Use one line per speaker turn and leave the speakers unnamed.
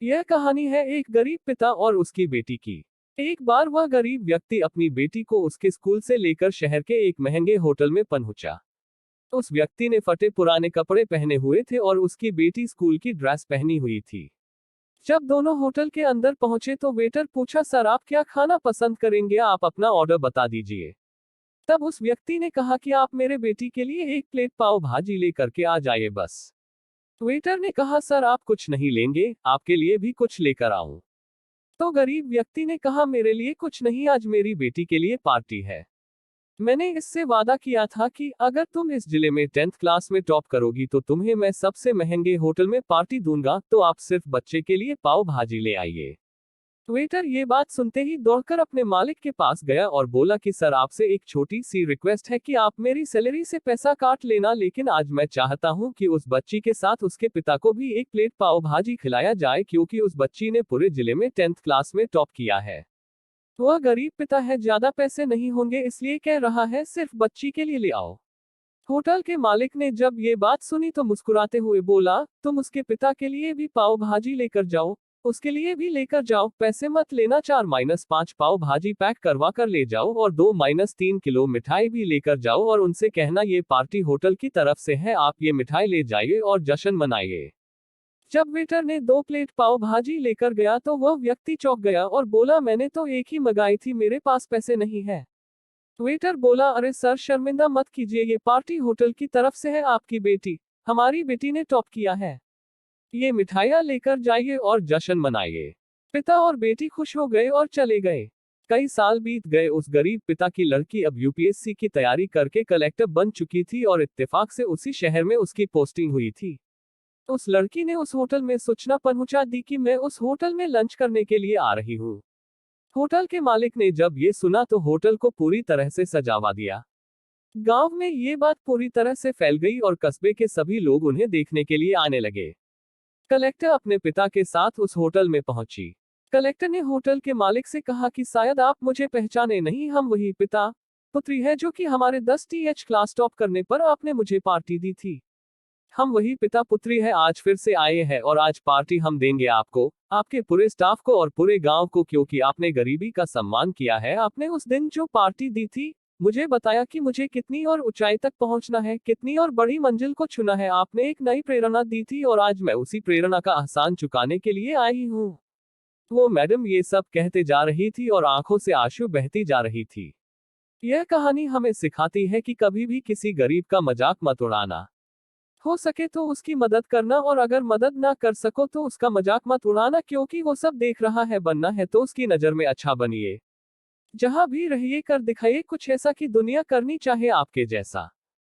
यह कहानी है एक गरीब पिता और उसकी बेटी की। एक बार वह गरीब व्यक्ति अपनी बेटी को उसके स्कूल से लेकर शहर के एक महंगे होटल में पहुंचा। उस व्यक्ति ने फटे पुराने कपड़े पहने हुए थे और उसकी बेटी स्कूल की ड्रेस पहनी हुई थी। जब दोनों होटल के अंदर पहुंचे तो वेटर पूछा, सर आप क्या खाना पसंद करेंगे, आप अपना ऑर्डर बता दीजिए। तब उस व्यक्ति ने कहा कि आप मेरे बेटी के लिए एक प्लेट पाव भाजी लेकर के आ जाइए बस। वेटर ने कहा, सर आप कुछ नहीं लेंगे, आपके लिए भी कुछ लेकर आऊं। तो गरीब व्यक्ति ने कहा, मेरे लिए कुछ नहीं, आज मेरी बेटी के लिए पार्टी है। मैंने इससे वादा किया था कि अगर तुम इस जिले में 10th क्लास में टॉप करोगी तो तुम्हें मैं सबसे महंगे होटल में पार्टी दूंगा, तो आप सिर्फ बच्चे के लिए पाव भाजी ले आइए। वेटर ये बात सुनते ही दौड़कर अपने मालिक के पास गया और बोला कि सर आपसे एक छोटी सी रिक्वेस्ट है कि आप मेरी सैलरी से पैसा काट लेना, लेकिन आज मैं चाहता हूं कि उस बच्ची के साथ उसके पिता को भी एक प्लेट पाव भाजी खिलाया जाए, क्योंकि उस बच्ची ने पूरे जिले में 10th क्लास में टॉप किया है। वह गरीब पिता है, ज्यादा पैसे नहीं होंगे, इसलिए कह रहा है सिर्फ बच्ची के लिए ले आओ। होटल के मालिक ने जब ये बात सुनी तो मुस्कुराते हुए बोला, तुम उसके पिता के लिए भी पाव भाजी लेकर जाओ, उसके लिए भी लेकर जाओ, पैसे मत लेना, 4-5 पाव भाजी पैक करवा कर ले जाओ और 2-3 किलो मिठाई भी लेकर जाओ और उनसे कहना ये पार्टी होटल की तरफ से है, आप ये मिठाई ले जाइए और जश्न मनाइए। जब वेटर ने 2 प्लेट पाव भाजी लेकर गया तो वह व्यक्ति चौंक गया और बोला, मैंने तो एक ही मंगाई थी, मेरे पास पैसे नहीं है। वेटर बोला, अरे सर शर्मिंदा मत कीजिए, ये पार्टी होटल की तरफ से है, आपकी बेटी, हमारी बेटी ने टॉप किया है, ये मिठाइयाँ लेकर जाइए और जश्न मनाइए। पिता और बेटी खुश हो गए और चले गए। कई साल बीत गए, उस गरीब पिता की लड़की अब यूपीएससी की तैयारी करके कलेक्टर बन चुकी थी और इत्तेफाक से उसी शहर में उसकी पोस्टिंग हुई थी। उस लड़की ने उस होटल में सूचना पहुंचा दी कि मैं उस होटल में लंच करने के लिए आ रही हूँ। होटल के मालिक ने जब ये सुना तो होटल को पूरी तरह से सजावा दिया। गांव में ये बात पूरी तरह से फैल गई और कस्बे के सभी लोग उन्हें देखने के लिए आने लगे। कलेक्टर अपने पिता के साथ उस होटल में पहुंची। कलेक्टर ने होटल के मालिक से कहा कि शायद आप मुझे पहचाने नहीं, हम वही पिता पुत्री है जो कि हमारे 10th क्लास टॉप करने पर आपने मुझे पार्टी दी थी। हम वही पिता पुत्री है, आज फिर से आए हैं और आज पार्टी हम देंगे आपको, आपके पूरे स्टाफ को और पूरे गांव को, क्योंकि आपने गरीबी का सम्मान किया है। आपने उस दिन जो पार्टी दी थी, मुझे बताया कि मुझे कितनी और ऊंचाई तक पहुंचना है, कितनी और बड़ी मंजिल को छूना है। आपने एक नई प्रेरणा दी थी और आज मैं उसी प्रेरणा का एहसान चुकाने के लिए आई हूँ। वो मैडम ये सब कहते जा रही थी और आंखों से आंसू बहती जा रही थी। यह कहानी हमें सिखाती है कि कभी भी किसी गरीब का मजाक मत उड़ाना। हो सके तो उसकी मदद करना, और अगर मदद ना कर सको तो उसका मजाक मत उड़ाना, क्योंकि वो सब देख रहा है। बनना है तो उसकी नजर में अच्छा बनिए। जहां भी रहिए कर दिखाइए कुछ ऐसा कि दुनिया करनी चाहे आपके जैसा।